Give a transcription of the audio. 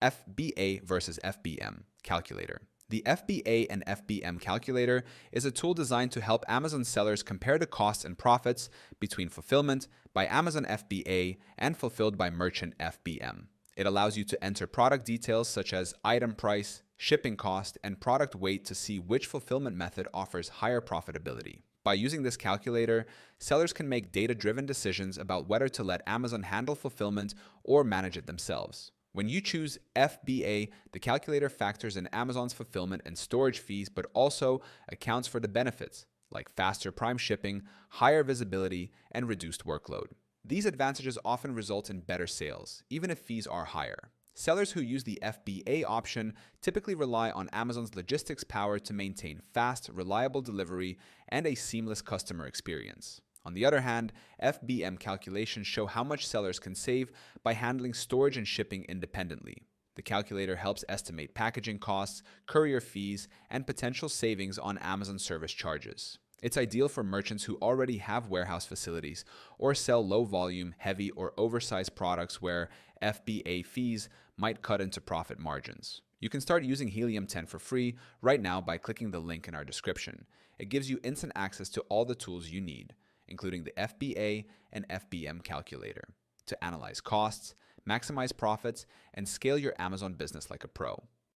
FBA versus FBM Calculator. The FBA and FBM Calculator is a tool designed to help Amazon sellers compare the costs and profits between fulfillment by Amazon FBA and fulfilled by merchant FBM. It allows you to enter product details such as item price, shipping cost, and product weight to see which fulfillment method offers higher profitability. By using this calculator, sellers can make data-driven decisions about whether to let Amazon handle fulfillment or manage it themselves. When you choose FBA, the calculator factors in Amazon's fulfillment and storage fees, but also accounts for the benefits, like faster prime shipping, higher visibility, and reduced workload. These advantages often result in better sales, even if fees are higher. Sellers who use the FBA option typically rely on Amazon's logistics power to maintain fast, reliable delivery and a seamless customer experience. On the other hand, FBM calculations show how much sellers can save by handling storage and shipping independently. The calculator helps estimate packaging costs, courier fees, and potential savings on Amazon service charges. It's ideal for merchants who already have warehouse facilities or sell low-volume, heavy, or oversized products where FBA fees might cut into profit margins. You can start using Helium 10 for free right now by clicking the link in our description. It gives you instant access to all the tools you need, including the FBA and FBM calculator, to analyze costs, maximize profits, and scale your Amazon business like a pro.